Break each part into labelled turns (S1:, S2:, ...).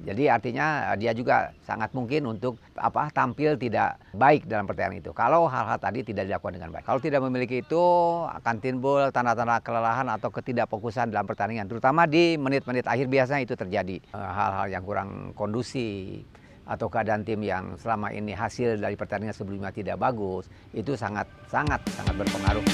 S1: Jadi artinya dia juga sangat mungkin untuk tampil tidak baik dalam pertandingan itu. Kalau hal-hal tadi tidak dilakukan dengan baik. Kalau tidak memiliki itu akan timbul tanda-tanda kelelahan atau ketidakfokusan dalam pertandingan. Terutama di menit-menit akhir biasanya itu terjadi. Hal-hal yang kurang kondusif atau keadaan tim yang selama ini hasil dari pertandingan sebelumnya tidak bagus, itu sangat berpengaruh.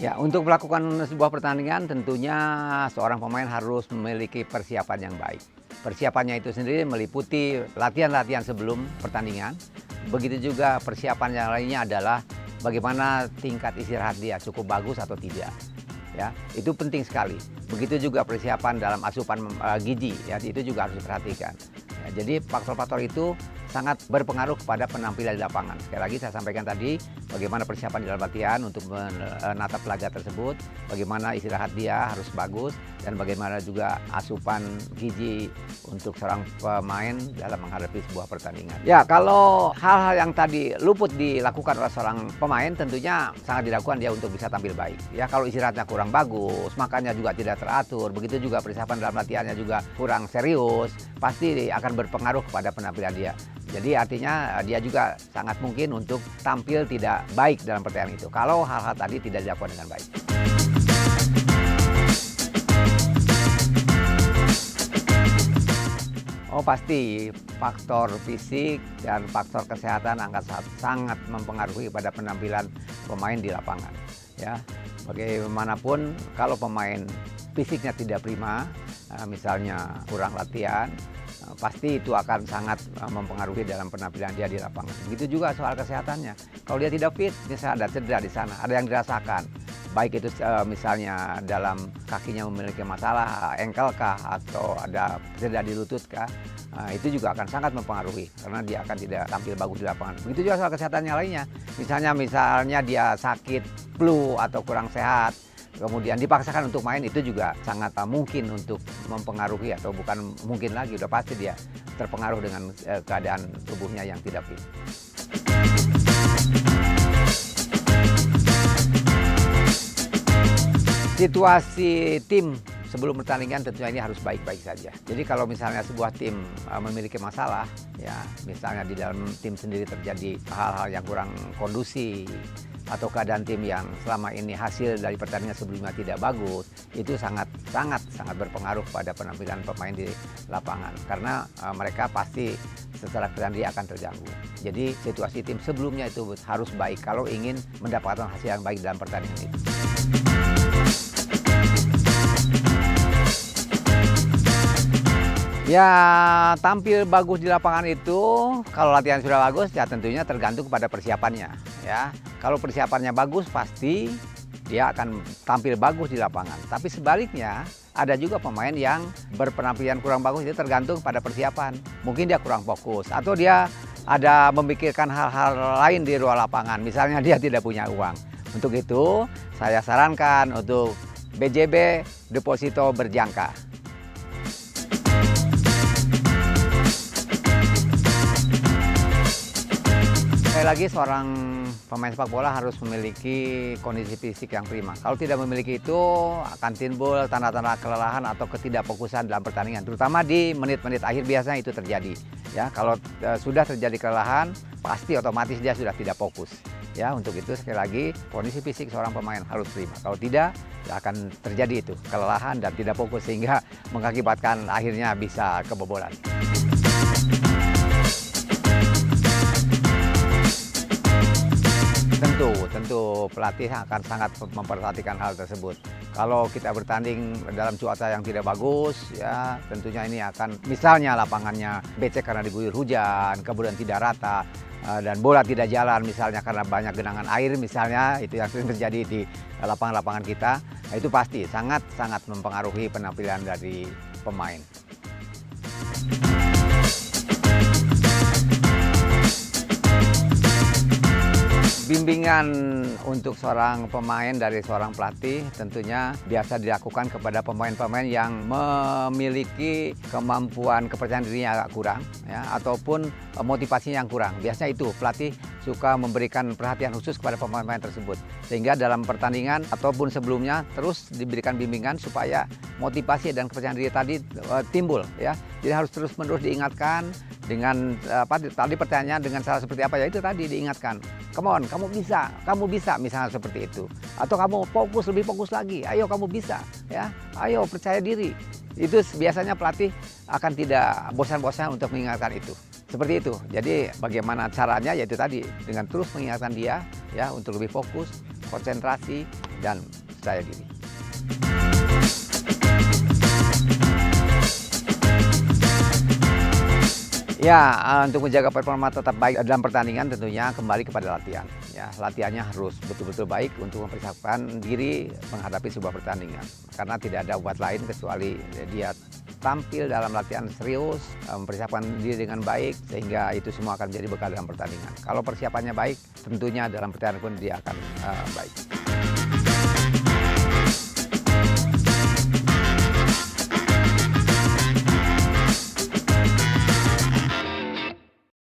S1: Ya, untuk melakukan sebuah pertandingan tentunya seorang pemain harus memiliki persiapan yang baik. Persiapannya itu sendiri meliputi latihan-latihan sebelum pertandingan. Begitu juga persiapan yang lainnya adalah bagaimana tingkat istirahat dia, cukup bagus atau tidak. Ya, itu penting sekali. Begitu juga persiapan dalam asupan gizi, ya, itu juga harus diperhatikan. Ya, jadi faktor-faktor itu sangat berpengaruh kepada penampilan di lapangan. Sekali lagi saya sampaikan tadi, bagaimana persiapan di dalam latihan untuk menatap laga tersebut, bagaimana istirahat dia harus bagus, dan bagaimana juga asupan gizi untuk seorang pemain dalam menghadapi sebuah pertandingan. Ya, kalau hal-hal yang tadi luput dilakukan oleh seorang pemain, tentunya sangat dilakukan dia untuk bisa tampil baik. Ya, kalau istirahatnya kurang bagus, makannya juga tidak teratur, begitu juga persiapan dalam latihannya juga kurang serius, pasti akan berpengaruh kepada penampilan dia. Jadi artinya dia juga sangat mungkin untuk tampil tidak baik dalam pertandingan itu kalau hal-hal tadi tidak dilakukan dengan baik. Oh, pasti faktor fisik dan faktor kesehatan akan sangat mempengaruhi pada penampilan pemain di lapangan. Ya, bagaimanapun kalau pemain fisiknya tidak prima, misalnya kurang latihan, pasti itu akan sangat mempengaruhi dalam penampilan dia di lapangan. Begitu juga soal kesehatannya. Kalau dia tidak fit, misalnya ada cedera di sana, ada yang dirasakan. Baik itu misalnya dalam kakinya memiliki masalah, ankle kah, atau ada cedera di lutut kah, itu juga akan sangat mempengaruhi karena dia akan tidak tampil bagus di lapangan. Begitu juga soal kesehatannya lainnya. Misalnya dia sakit, flu atau kurang sehat, kemudian dipaksakan untuk main, itu juga sangat mungkin untuk mempengaruhi, atau bukan mungkin lagi, udah pasti dia terpengaruh dengan keadaan tubuhnya yang tidak fit. Situasi tim sebelum pertandingan tentunya ini harus baik-baik saja. Jadi kalau misalnya sebuah tim memiliki masalah, ya misalnya di dalam tim sendiri terjadi hal-hal yang kurang kondusif, atau keadaan tim yang selama ini hasil dari pertandingan sebelumnya tidak bagus, itu sangat berpengaruh pada penampilan pemain di lapangan, karena mereka pasti secara pertandingan akan terganggu. Jadi situasi tim sebelumnya itu harus baik kalau ingin mendapatkan hasil yang baik dalam pertandingan itu. Ya, tampil bagus di lapangan itu kalau latihan sudah bagus, ya tentunya tergantung pada persiapannya. Ya, kalau persiapannya bagus pasti dia akan tampil bagus di lapangan. Tapi sebaliknya ada juga pemain yang berpenampilan kurang bagus, itu tergantung pada persiapan. Mungkin dia kurang fokus atau dia ada memikirkan hal-hal lain di luar lapangan. Misalnya dia tidak punya uang. Untuk itu saya sarankan untuk BJB deposito berjangka. Sekali lagi, seorang pemain sepak bola harus memiliki kondisi fisik yang prima. Kalau tidak memiliki itu akan timbul tanda-tanda kelelahan atau ketidakfokusan dalam pertandingan, terutama di menit-menit akhir biasanya itu terjadi. Ya, kalau sudah terjadi kelelahan, pasti otomatis dia sudah tidak fokus. Ya, untuk itu sekali lagi kondisi fisik seorang pemain harus prima. Kalau tidak, ya akan terjadi itu kelelahan dan tidak fokus sehingga mengakibatkan akhirnya bisa kebobolan. Tentu pelatih akan sangat memperhatikan hal tersebut. Kalau kita bertanding dalam cuaca yang tidak bagus, ya tentunya ini akan, misalnya lapangannya becek karena diguyur hujan, kemudian tidak rata, dan bola tidak jalan misalnya karena banyak genangan air misalnya, itu yang sering terjadi di lapangan-lapangan kita, nah, itu pasti sangat mempengaruhi penampilan dari pemain. Bimbingan untuk seorang pemain dari seorang pelatih tentunya biasa dilakukan kepada pemain-pemain yang memiliki kemampuan kepercayaan dirinya agak kurang, ya, ataupun motivasinya yang kurang. Biasanya itu pelatih suka memberikan perhatian khusus kepada pemain-pemain tersebut. Sehingga dalam pertandingan ataupun sebelumnya terus diberikan bimbingan supaya motivasi dan kepercayaan diri tadi timbul, ya. Jadi harus terus-menerus diingatkan dengan tadi pertanyaannya dengan cara seperti apa, ya itu tadi diingatkan. Come on, kamu bisa misalnya seperti itu. Atau kamu lebih fokus lagi. Ayo kamu bisa, ya. Ayo percaya diri. Itu biasanya pelatih akan tidak bosan-bosan untuk mengingatkan itu. Seperti itu. Jadi bagaimana caranya, yaitu tadi dengan terus mengingatkan dia, ya, untuk lebih fokus, konsentrasi dan percaya diri. Ya, untuk menjaga performa tetap baik dalam pertandingan tentunya kembali kepada latihan. Ya, latihannya harus betul-betul baik untuk mempersiapkan diri menghadapi sebuah pertandingan. Karena tidak ada obat lain kecuali dia tampil dalam latihan serius, mempersiapkan diri dengan baik, sehingga itu semua akan menjadi bekal dalam pertandingan. Kalau persiapannya baik, tentunya dalam pertandingan pun dia akan baik.